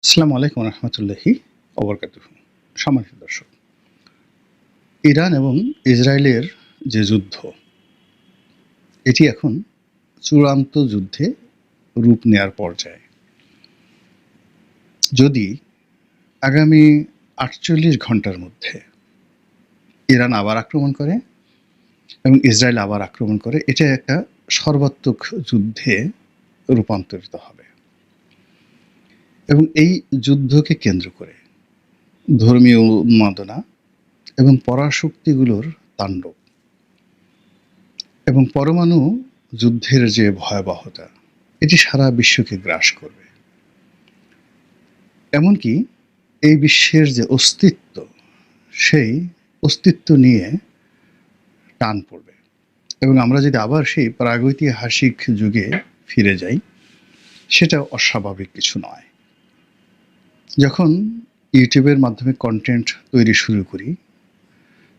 আসসালামু আলাইকুম রহমতুল্লাহি ওবরকাতুহু। সম্মানিত দর্শক, ইরান এবং ইসরায়েলের যে যুদ্ধ, এটি এখন চূড়ান্ত যুদ্ধে রূপ নেয়ার পর্যায়ে। যদি আগামী ৪৮ ঘন্টার মধ্যে ইরান আবার আক্রমণ করে এবং ইসরায়েল আবার আক্রমণ করে, এটা একটা সর্বাত্মক যুদ্ধে রূপান্তরিত হবে। এবং এই যুদ্ধকে কেন্দ্র করে ধর্মীয় উন্মাদনা এবং পরাশক্তিগুলোর তাণ্ডব এবং পরমাণু যুদ্ধের যে ভয়াবহতা, এটি সারা বিশ্বকে গ্রাস করবে। এমনকি এই বিশ্বের যে অস্তিত্ব, সেই অস্তিত্ব নিয়ে টান পড়বে। এবং আমরা যদি আবার সেই প্রাগৈতিহাসিক যুগে ফিরে যাই, সেটা অস্বাভাবিক কিছু নয়। যখন ইউটিউবের মাধ্যমে কন্টেন্ট তৈরি শুরু করি,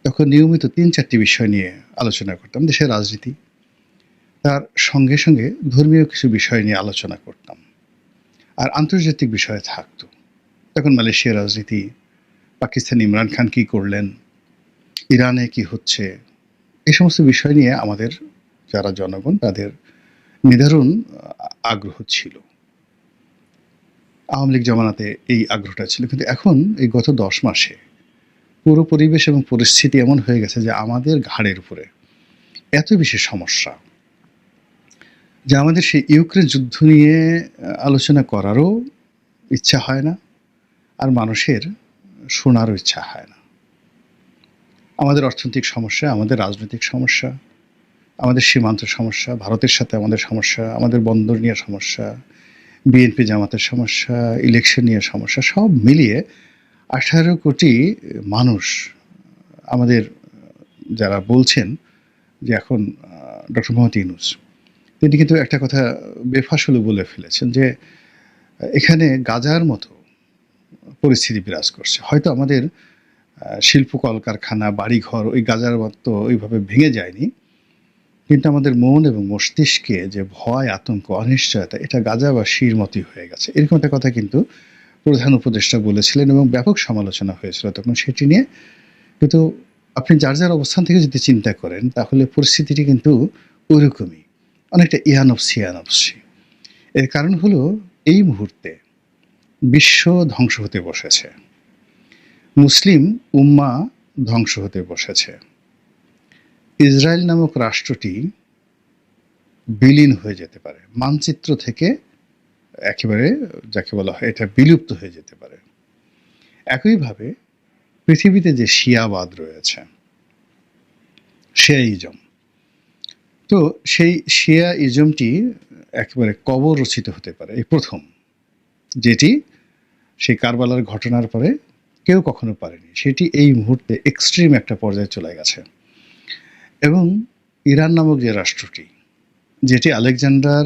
তখন নিয়মিত ৩-৪টি বিষয় নিয়ে আলোচনা করতাম। দেশের রাজনীতি, তার সঙ্গে সঙ্গে ধর্মীয় কিছু বিষয় নিয়ে আলোচনা করতাম, আর আন্তর্জাতিক বিষয় থাকতো। তখন মালয়েশিয়ার রাজনীতি, পাকিস্তান ইমরান খান কী করলেন, ইরানে কি হচ্ছে, এই সমস্ত বিষয় নিয়ে আমাদের যারা জনগণ, তাদের নিদারুণ আগ্রহ ছিল। আওয়ামী লীগ জমানাতে এই আগ্রহটা ছিল, কিন্তু এখন এই গত ১০ মাসে পুরো পরিবেশ এবং পরিস্থিতি এমন হয়ে গেছে যে আমাদের ঘাড়ের উপরে এত বেশি সমস্যা যে আমাদের সেই ইউক্রেন যুদ্ধ নিয়ে আলোচনা করারও ইচ্ছা হয় না, আর মানুষের শোনারও ইচ্ছা হয় না। আমাদের অর্থনৈতিক সমস্যা, আমাদের রাজনৈতিক সমস্যা, আমাদের সীমান্ত সমস্যা, ভারতের সাথে আমাদের সমস্যা, আমাদের বন্দর নিয়ে সমস্যা, বিএনপি জামাতের সমস্যা, ইলেকশন নিয়ে সমস্যা, সব মিলিয়ে ১৮ কোটি মানুষ আমাদের যারা বলছেন যে এখন ডক্টর মোহাম্মদ ইউনূস, তিনি কিন্তু একটা কথা বেফাসলে বলে ফেলেছেন যে এখানে গাজার মতো পরিস্থিতি বিরাজ করছে। হয়তো আমাদের শিল্প কলকারখানা, বাড়িঘর ওই গাজার মতো ওইভাবে ভেঙে যায়নি, কিন্তু আমাদের মন এবং মস্তিষ্কে যে ভয়, আতঙ্ক, অনিশ্চয়তা, এটা গাজাবাসীর মতোই হয়ে গেছে। এরকম একটা কথা কিন্তু প্রধান উপদেষ্টা বলেছিলেন এবং ব্যাপক সমালোচনা হয়েছিল তখন সেটি নিয়ে। কিন্তু আপনি যার যার অবস্থান থেকে যদি চিন্তা করেন, তাহলে পরিস্থিতিটি কিন্তু ওইরকমই, অনেকটা ইয়ানফসি ইয়ানফসি। এর কারণ হলো এই মুহূর্তে বিশ্ব ধ্বংস হতে বসেছে, মুসলিম উম্মা ধ্বংস হতে বসেছে। ইসরায়েল নামক রাষ্ট্রটি বিলীন হয়ে যেতে পারে, মানচিত্র থেকে একেবারে যাকে বলা হয় এটা বিলুপ্ত হয়ে যেতে পারে। একইভাবে পৃথিবীতে যে শিয়াবাদ রয়েছে, শিয়াইজম, তো সেই শিয়া ইজমটি একেবারে কবর রচিত হতে পারে। এই প্রথম, যেটি সেই কারবালার ঘটনার পরে কেউ কখনো পারেনি, সেটি এই মুহূর্তে এক্সট্রিম একটা পর্যায়ে চলে গেছে। এবং ইরান নামক যে রাষ্ট্রটি, যেটি আলেকজান্ডার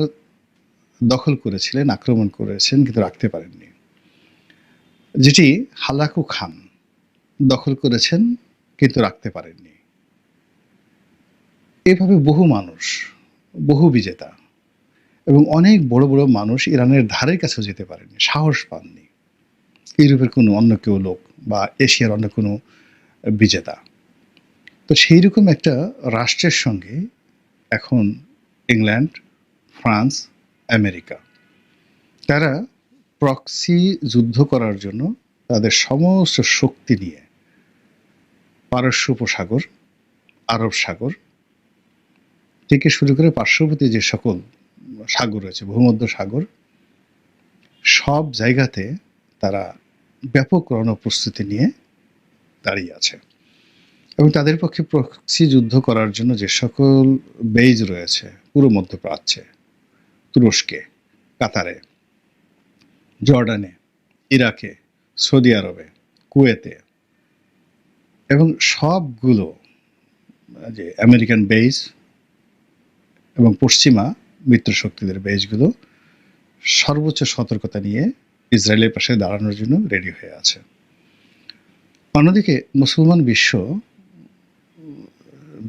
দখল করেছিলেন, আক্রমণ করেছেন কিন্তু রাখতে পারেননি, যেটি হালাকু খান দখল করেছেন কিন্তু রাখতে পারেননি, এভাবে বহু মানুষ, বহু বিজেতা এবং অনেক বড় বড় মানুষ ইরানের ধারের কাছেও যেতে পারেনি, সাহস পাননি। ইউরোপের কোনো অন্য কেউ লোক বা এশিয়ার অন্য কোনো বিজেতা। তো সেই রকম একটা রাষ্ট্রের সঙ্গে এখন ইংল্যান্ড, ফ্রান্স, আমেরিকা, তারা প্রক্সি যুদ্ধ করার জন্য তাদের সমস্ত শক্তি নিয়ে পারস্য উপসাগর, আরব সাগর থেকে শুরু করে পার্শ্ববর্তী যে সকল সাগর রয়েছে, ভূমধ্য সাগর, সব জায়গাতে তারা ব্যাপক রণপ্রস্তুতি নিয়ে দাঁড়িয়ে আছে। এবং তাদের পক্ষে প্রক্সি যুদ্ধ করার জন্য যে সকল বেজ রয়েছে পুরো মধ্যপ্রাচ্যে, তুরস্কে, কাতারে, জর্ডানে, ইরাকে, সৌদি আরবে, কুয়েতে, এবং সবগুলো যে আমেরিকান বেজ এবং পশ্চিমা মিত্রশক্তিদের বেজগুলো সর্বোচ্চ সতর্কতা নিয়ে ইসরায়েলের পাশে দাঁড়ানোর জন্য রেডি হয়ে আছে। অন্যদিকে মুসলমান বিশ্ব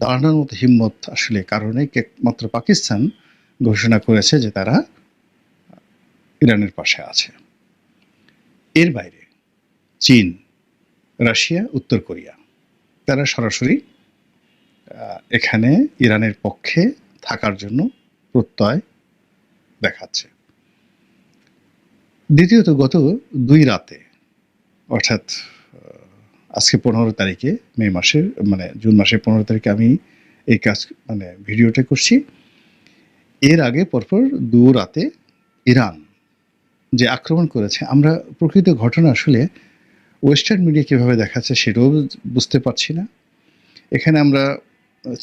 দাঁড়ানোর মতো হিম্মত আসলে কারণে একমাত্র পাকিস্তান ঘোষণা করেছে যে তারা ইরানের পাশে আছে। এর বাইরে চীন, রাশিয়া, উত্তর কোরিয়া তারা সরাসরি এখানে ইরানের পক্ষে থাকার জন্য প্রত্যয় দেখাচ্ছে। দ্বিতীয়ত গত 2 রাতে অর্থাৎ আজকে 15 তারিখে মে মাসের জুন মাসের 15 তারিখে আমি এই কাজ ভিডিওটা করছি। এর আগে পরপর 2 রাতে ইরান যে আক্রমণ করেছে, আমরা প্রকৃত ঘটনা আসলে ওয়েস্টার্ন মিডিয়া কীভাবে দেখাচ্ছে সেটাও বুঝতে পারছি না। এখানে আমরা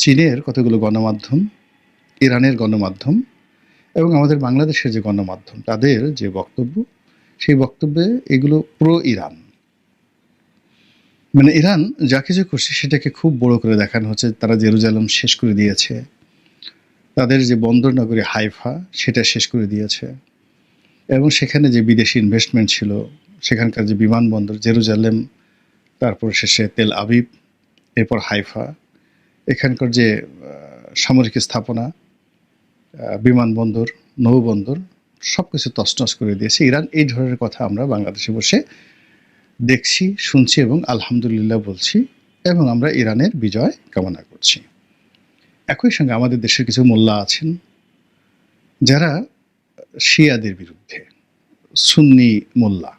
চীনের কতগুলো গণমাধ্যম, ইরানের গণমাধ্যম এবং আমাদের বাংলাদেশের যে গণমাধ্যম তাদের যে বক্তব্য, সেই বক্তব্যে এগুলো প্রো ইরান, ইরান যা কিছু করছে সেটাকে খুব বড় করে দেখানো হচ্ছে। তারা জেরুজালেম শেষ করে দিয়েছে, তাদের যে বন্দর নগরী হাইফা সেটা শেষ করে দিয়েছে, এবং সেখানে যে বিদেশি ইনভেস্টমেন্ট ছিল, সেখানকার যে বিমানবন্দর জেরুজালেম, তারপর শেষে তেল আবিব, এরপর হাইফা, এখানকার যে সামরিক স্থাপনা, বিমানবন্দর, নৌবন্দর সব কিছু তছনছ করে দিয়েছে ইরান। এই ধরনের কথা আমরা বাংলাদেশে বসে দেখছি, শুনছি এবং আলহামদুলিল্লাহ বলছি, এবং আমরা ইরানের বিজয় কামনা করছি। একই সঙ্গে আমাদের দেশের কিছু মোল্লা আছেন যারা শিয়াদের বিরুদ্ধে, সুন্নি মোল্লা,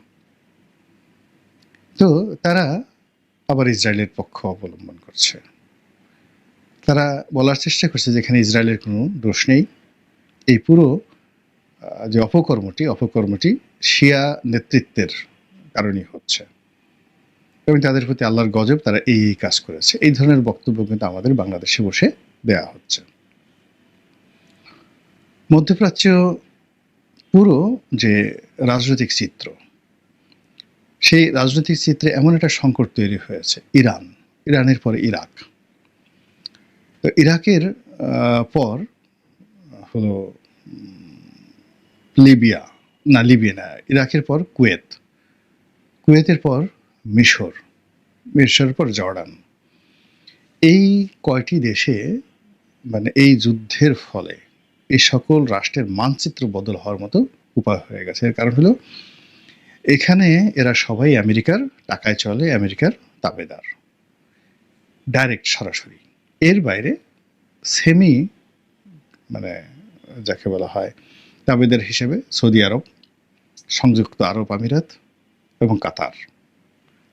তো তারা আবার ইসরায়েলের পক্ষ অবলম্বন করছে। তারা বলার চেষ্টা করছে যে এখানে ইসরায়েলের কোনো দোষ নেই, এই পুরো যে অপকর্মটি শিয়া নেতৃত্বের কারণেই হচ্ছে, এবং তাদের প্রতি আল্লাহর গজব, তারা এই কাজ করেছে। এই ধরনের বক্তব্য কিন্তু আমাদের বাংলাদেশে বসে দেয়া হচ্ছে। মধ্যপ্রাচ্য পুরো যে রাজনৈতিক চিত্র, সেই রাজনৈতিক চিত্রে এমন একটা সংকট তৈরি হয়েছে। ইরানের পরে ইরাক, তো ইরাকের পর হলো লিবিয়া না, ইরাকের পর কুয়েতের পর মিশরের পর জর্ডান। এই কয়টি দেশে এই যুদ্ধের ফলে এই সকল রাষ্ট্রের মানচিত্র বদল হওয়ার মতো উপায় হয়ে গেছে। এর কারণ হলো এখানে এরা সবাই আমেরিকার টাকায় চলে, আমেরিকার তাবেদার, ডাইরেক্ট, সরাসরি। এর বাইরে সেমি যাকে বলা হয় তাবেদার হিসেবে সৌদি আরব, সংযুক্ত আরব আমিরাত এবং কাতার,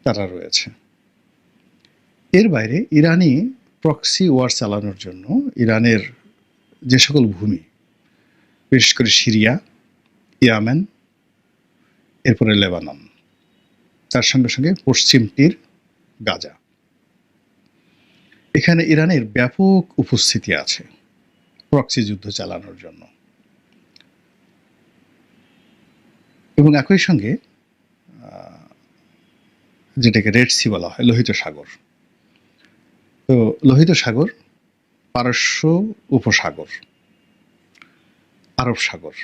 তারা রয়েছে। এর বাইরে ইরানি প্রক্সি ওয়ার চালানোর জন্য ইরানের যে সকল ভূমি, বিশেষ করে সিরিয়া, ইয়ামেন, এরপরে লেবানন, তার সঙ্গে সঙ্গে পশ্চিম তীর, গাজা, এখানে ইরানের ব্যাপক উপস্থিতি আছে প্রক্সি যুদ্ধ চালানোর জন্য। এবং একই সঙ্গে যেটাকে রেড সি বলা হয়, লোহিত সাগর, তো লোহিত সাগর, পারস্য উপসাগর, আরব সাগর,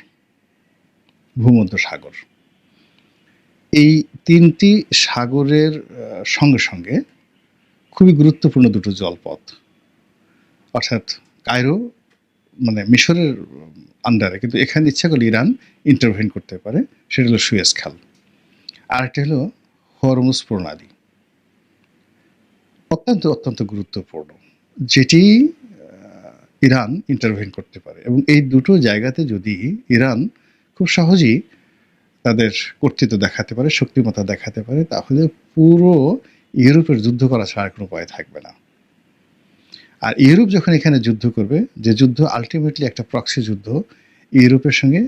ভূমধ্য সাগর, এই 3টি সাগরের সঙ্গে সঙ্গে খুবই গুরুত্বপূর্ণ 2টো জলপথ, অর্থাৎ কায়রো মিশরের আন্ডারে, কিন্তু এখানে ইচ্ছা করলে ইরান ইন্টারভেন করতে পারে, সেটা হলো সুয়েজ খাল। আরেকটা হলো হরমুজ প্রণালী, অত্যন্ত গুরুত্বপূর্ণ, যেটি ইরান ইন্টারভেন করতে পারে। এবং এই 2টো জায়গাতে যদি ইরান খুব সহজেই তাদের কর্তৃত্ব দেখাতে পারে, শক্তিমত্তা দেখাতে পারে, তাহলে পুরো ইউরোপের যুদ্ধ করা ছাড়া কোনো উপায় থাকবে না। আর ইউরোপ যখন এখানে যুদ্ধ করবে, যে যুদ্ধ আলটিমেটলি একটা প্রক্সি যুদ্ধ ইউরোপের সঙ্গে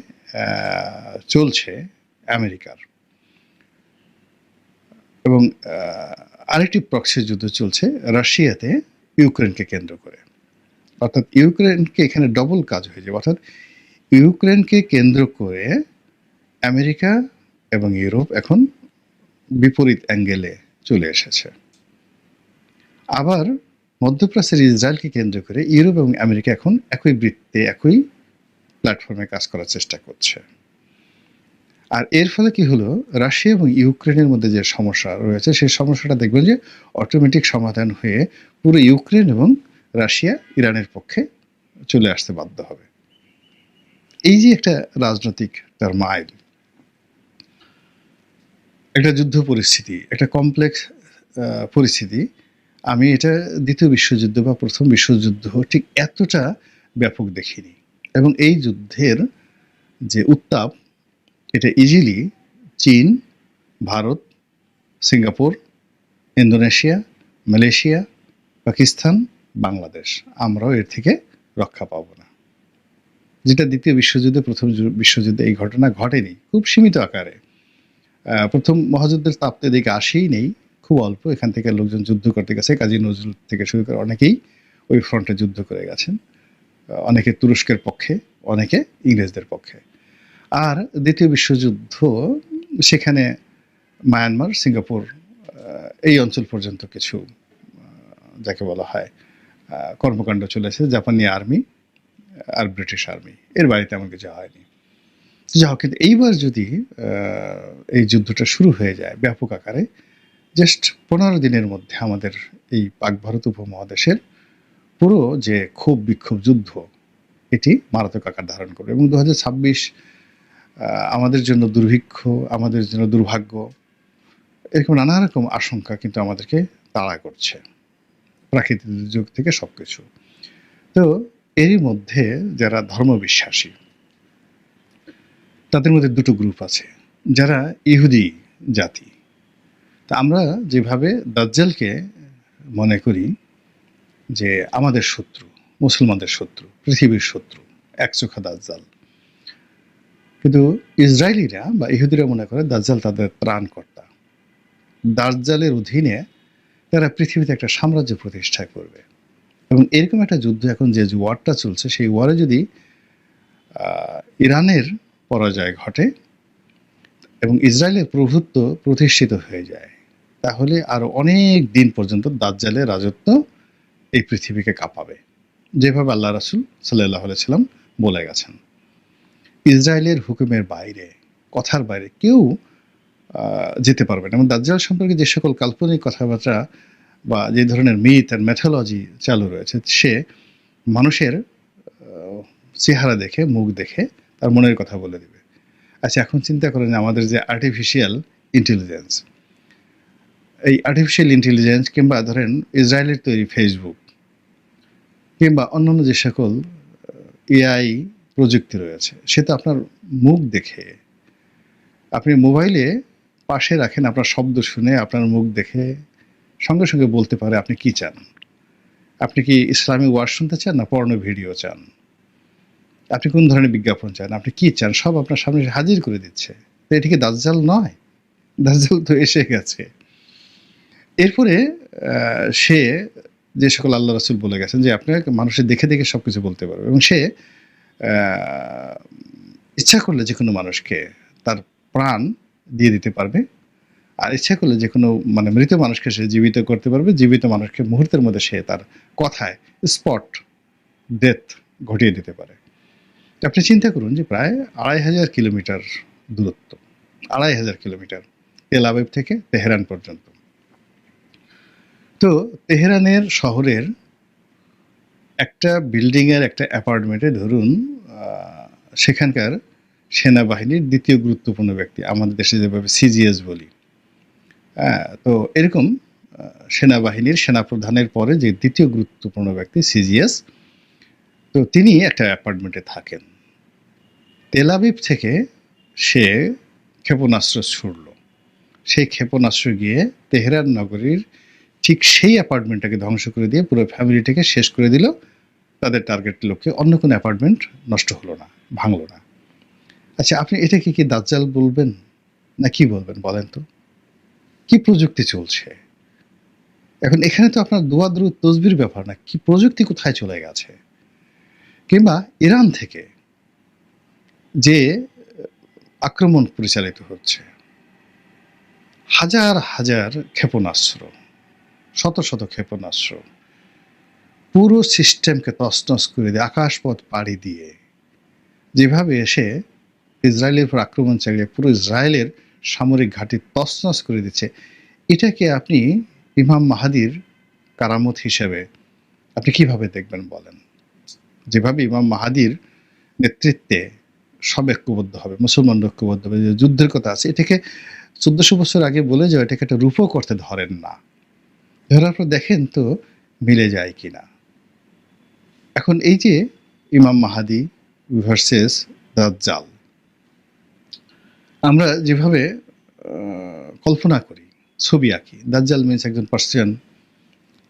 চলছে আমেরিকার, এবং আরেকটি প্রক্সি যুদ্ধ চলছে রাশিয়াতে ইউক্রেনকে কেন্দ্র করে, অর্থাৎ ইউক্রেনকে এখানে ডবল কাজ হয়ে যাবে। অর্থাৎ ইউক্রেনকে কেন্দ্র করে আমেরিকা এবং ইউরোপ এখন বিপরীত অ্যাঙ্গেলে চলে এসেছে। আবার মধ্যপ্রাচ্যের ইসরায়েলকে কেন্দ্র করে ইউরোপ এবং আমেরিকা এখন একই বৃত্তে, একই প্ল্যাটফর্মে কাজ করার চেষ্টা করছে। আর এর ফলে কি হলো, রাশিয়া এবং ইউক্রেনের মধ্যে যে সমস্যা রয়েছে, সেই সমস্যাটা দেখবেন যে অটোমেটিক সমাধান হয়ে পুরো ইউক্রেন এবং রাশিয়া ইরানের পক্ষে চলে আসতে বাধ্য হবে। এই যে একটা রাজনৈতিক টারমাইল, একটা যুদ্ধ পরিস্থিতি, একটা কমপ্লেক্স পরিস্থিতি। আমি এটা ২য় বিশ্বযুদ্ধ বা ১ম বিশ্বযুদ্ধ ঠিক এতটা ব্যাপক দেখিনি। এবং এই যুদ্ধের যে উত্তাপ, এটা ইজিলি চীন, Bharat, Singapore, Indonesia, Malaysia, Pakistan, Bangladesh, আমরাও এর থেকে রক্ষা পাব না। যেটা ২য় বিশ্বযুদ্ধে, ১ম বিশ্বযুদ্ধে এই ঘটনা ঘটেনি, খুব সীমিত আকারে। ১ম মহাযুদ্ধের তাপ তো এদিকে আসেই নেই, খুব অল্প। এখান থেকে লোকজন যুদ্ধ করতে গেছে, কাজী নজরুল থেকে শুরু করে অনেকেই ওই ফ্রন্টে যুদ্ধ করে গেছেন। অনেকে তুরস্কের পক্ষে, অনেকে ইংরেজদের পক্ষে। আর ২য় বিশ্বযুদ্ধ সেখানে মায়ানমার, সিঙ্গাপুর, এই অঞ্চল পর্যন্ত কিছু যাকে বলা হয় কর্মকাণ্ড চলেছে, জাপানি আর্মি আর ব্রিটিশ আর্মি, এর বাইরে তেমন কিছু হয়নি। যা হোক, কিন্তু এইবার যদি এই যুদ্ধটা শুরু হয়ে যায় ব্যাপক আকারে, জাস্ট ১৫ দিনের মধ্যে আমাদের এই পাক ভারত উপমহাদেশের পুরো যে ক্ষোভ বিক্ষোভ যুদ্ধ, এটি মারাত্মক আকার ধারণ করবে। এবং ২০২৬ আমাদের জন্য দুর্ভিক্ষ, আমাদের জন্য দুর্ভাগ্য, এরকম নানা রকম আশঙ্কা কিন্তু আমাদেরকে তাড়া করছে, প্রাকৃতিক দুর্যোগ থেকে সবকিছু। তো এরই মধ্যে যারা ধর্মবিশ্বাসী, তাদের মধ্যে দুটো গ্রুপ আছে, যারা ইহুদি জাতি। তা আমরা যেভাবে দাজ্জালকে মনে করি যে আমাদের শত্রু, মুসলমানদের শত্রু, পৃথিবীর শত্রু, একচোখা দাজ্জাল, কিন্তু ইসরায়েলিরা বা ইহুদিরা মনে করে দাজ্জাল তাদের ত্রাণকর্তা। দাজ্জালের অধীনে তারা পৃথিবীতে একটা সাম্রাজ্য প্রতিষ্ঠা করবে। এবং এরকম একটা যুদ্ধ এখন যে ওয়ারটা চলছে, সেই ওয়ারে যদি ইরানের পরাজয় ঘটে এবং ইসরায়েলের প্রভুত্ব প্রতিষ্ঠিত হয়ে যায়, তাহলে আরো অনেক দিন পর্যন্ত দাজ্জালের রাজত্ব এই পৃথিবীকে কাঁপাবে, যেভাবে আল্লাহ রাসূল সাল্লাল্লাহু আলাইহি সাল্লাম বলে গেছেন। ইসরায়েলের হুকুমের বাইরে, কথার বাইরে কেউ যেতে পারবে না। এবং দাজ্জাল সম্পর্কে যে সকল কাল্পনিক কথাবার্তা বা যে ধরনের মিথ আর ম্যাথোলজি চালু রয়েছে, সে মানুষের চেহারা দেখে, মুখ দেখে তার মনের কথা বলে দিবে। আচ্ছা, এখন চিন্তা করেন আমাদের যে আর্টিফিশিয়াল ইন্টেলিজেন্স, এই আর্টিফিশিয়াল ইন্টেলিজেন্স কিংবা ধরেন ইসরায়েলের তৈরি ফেসবুক কিংবা অন্যান্য যে সকল এআই প্রযুক্তি রয়েছে, সে তো আপনার মুখ দেখে, আপনি মোবাইলে পাশে রাখেন, আপনার শব্দ শুনে, আপনার মুখ দেখে সঙ্গে সঙ্গে বলতে পারে আপনি কি চান। আপনি কি ইসলামিক ওয়াজ শুনতে চান না পর্নো ভিডিও চান, আপনি কোন ধরনের বিজ্ঞাপন চান, আপনি কি চান, সব আপনার সামনে হাজির করে দিচ্ছে। তো এটা কি দাজ্জাল নয়? দাজ্জাল তো এসে গেছে। এরপরে সে যে সকল আল্লাহ রাসূল বলে গেছেন যে আপনাকে মানুষের দেখে দেখে সবকিছু বলতে পারবে, এবং সে ইচ্ছা করলে যে কোনো মানুষকে তার প্রাণ দিয়ে দিতে পারবে, আর ইচ্ছা করলে যে কোনো মানে মৃত মানুষকে সে জীবিত করতে পারবে, জীবিত মানুষকে মুহূর্তের মধ্যে সে তার কথায় স্পট ডেথ ঘটিয়ে দিতে পারে। আপনি চিন্তা করুন যে প্রায় ২৫০০ কিলোমিটার দূরত্ব, ২৫০০ কিলোমিটার তেল আবিব থেকে তেহরান পর্যন্ত। তো তেহরানের শহরের একটা বিল্ডিংয়ের একটা অ্যাপার্টমেন্টে ধরুন সেখানকার সেনাবাহিনীর ২য় গুরুত্বপূর্ণ ব্যক্তি, আমাদের দেশে যেভাবে সিজিএস বলি, তো এরকম সেনাবাহিনীর সেনাপ্রধানের পরে যে ২য় গুরুত্বপূর্ণ ব্যক্তি সিজিএস, তো তিনি একটা অ্যাপার্টমেন্টে থাকেন। তেল আবিব থেকে সে ক্ষেপণাস্ত্র ছুড়ল, সেই ক্ষেপণাস্ত্র গিয়ে তেহরান নগরীর ঠিক সেই অ্যাপার্টমেন্টটাকে ধ্বংস করে দিয়ে পুরো ফ্যামিলিটাকে শেষ করে দিল। তাদের টার্গেট লক্ষ্যে অন্য কোনো অ্যাপার্টমেন্ট নষ্ট হলো না, ভাঙলো না। আচ্ছা, আপনি এটাকে কি দাজ্জাল বলবেন না কি বলবেন বলেন তো? কি প্রযুক্তি চলছে এখন এখানে? তো আপনার দোয়া দুরূদ তসবির ব্যাপার না, কি প্রযুক্তি কোথায় চলে গেছে? কিংবা ইরান থেকে যে আক্রমণ পরিচালিত হচ্ছে, হাজার হাজার ক্ষেপণাস্ত্র, শত শত ক্ষেপণাস্ত্র পুরো সিস্টেমকে তছনছ করে দিয়ে, আকাশপথ পাড়ি দিয়ে যেভাবে এসে ইসরায়েলের উপর আক্রমণ চালিয়ে পুরো ইসরায়েলের সামরিক ঘাঁটি তছনছ করে দিচ্ছে, এটাকে আপনি ইমাম মাহাদির কারামত হিসেবে আপনি কিভাবে দেখবেন বলেন? যেভাবে ইমাম মাহাদির নেতৃত্বে সব ঐক্যবদ্ধ হবে, মুসলমান ঐক্যবদ্ধ হবে। যে যুদ্ধের কথা আছে, এটাকে 1400 বছর আগে বলে যে এটাকে একটা রূপক করতে ধরেন না, ধরার পর দেখেন তো মিলে যায় কিনা। এখন এই যে ইমাম মাহাদি ভার্সেস দাজ্জাল, আমরা যেভাবে কল্পনা করি, ছবি আঁকি, দাজ্জাল মিন্স একজন পার্সন,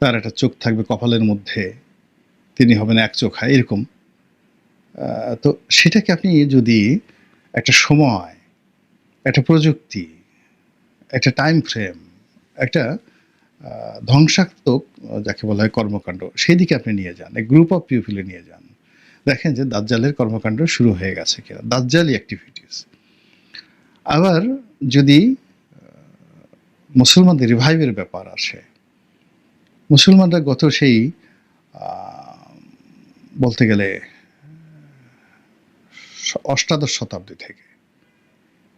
তার একটা চোখ থাকবে কপালের মধ্যে, তিনি হবেন এক চোখা, এরকম। তো সেটাকে আপনি যদি একটা সময়, একটা প্রযুক্তি, একটা টাইম ফ্রেম, একটা ধ্বংসাত্মক যাকে বলা হয় কর্মকাণ্ড, সেই দিকে আপনি নিয়ে যান, গ্রুপ অফ পিপলে নিয়ে যান, দেখেন যে দাজ্জালের কর্মকাণ্ড শুরু হয়ে গেছে কিনা, দাজ্জালি অ্যাক্টিভিটিস। আবার যদি মুসলমানদের রিভাইভের ব্যাপার আসে, মুসলমানরা গত সেই বলতে গেলে অষ্টাদশ শতাব্দী থেকে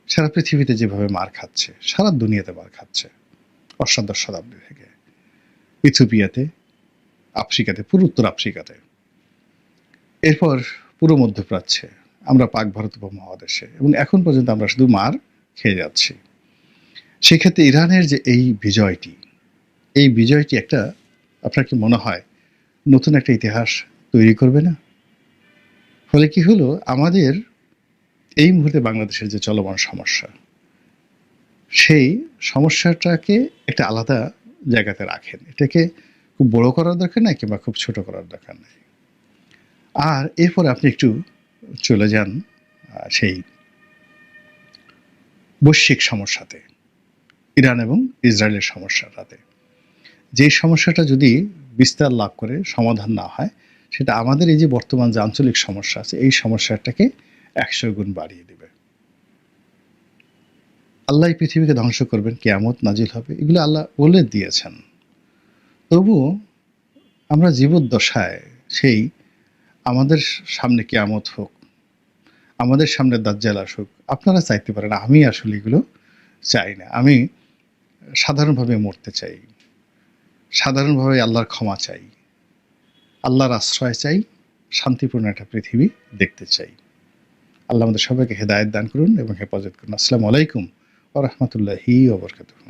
সারা পৃথিবীতে যেভাবে মার খাচ্ছে, সারা দুনিয়াতে মার খাচ্ছে, অষ্টাদশ শতাব্দী থেকে ইথিওপিয়াতে, আফ্রিকাতে, পুরো উত্তর আফ্রিকাতে, এরপর পুরো মধ্যপ্রাচ্যে, আমরা পাক ভারত উপমহাদেশে, এবং এখন পর্যন্ত আমরা শুধু মার খেয়ে যাচ্ছি। সেক্ষেত্রে ইরানের যে এই বিজয়টি একটা, আপনার কি মনে হয় নতুন একটা ইতিহাস তৈরি করবে না? ফলে কি হলো, আমাদের এই মুহূর্তে বাংলাদেশের যে চলমান সমস্যা, সেই সমস্যাটাকে একটা আলাদা জায়গাতে রাখেন, এটাকে খুব বড় করার দরকার নাই কিংবা খুব ছোট করার দরকার নেই। আর এরপরে আপনি একটু চলে যান সেই বৈশ্বিক সমস্যাতে, ইরান এবং ইসরায়েলের সমস্যাটাতে। যে সমস্যাটা যদি বিস্তার লাভ করে সমাধান না হয়, সেটা আমাদের এই যে বর্তমান যে আঞ্চলিক সমস্যা আছে, এই সমস্যাটাকে 100 গুণ বাড়িয়ে দেবে। আল্লাহ এই পৃথিবীকে ধ্বংস করবেন, কিয়ামত নাজিল হবে, এগুলো আল্লাহ বলে দিয়েছেন। তবুও আমরা জীবদ্দশায় সেই আমাদের সামনে কিয়ামত হোক, আমাদের সামনে দাজ্জাল আসুক, আপনারা চাইতে পারেন, আমি আসলে এগুলো চাই না। আমি সাধারণভাবে মরতে চাই, সাধারণভাবে আল্লাহর ক্ষমা চাই, আল্লাহর আশ্রয় চাই, শান্তিপূর্ণ একটা পৃথিবী দেখতে চাই। আল্লাহ আমাদের সবাইকে হেদায়েত দান করুন এবং হেফাজত করুন। আসসালামু আলাইকুম ওয়া রাহমাতুল্লাহি ওয়া বারাকাতুহু।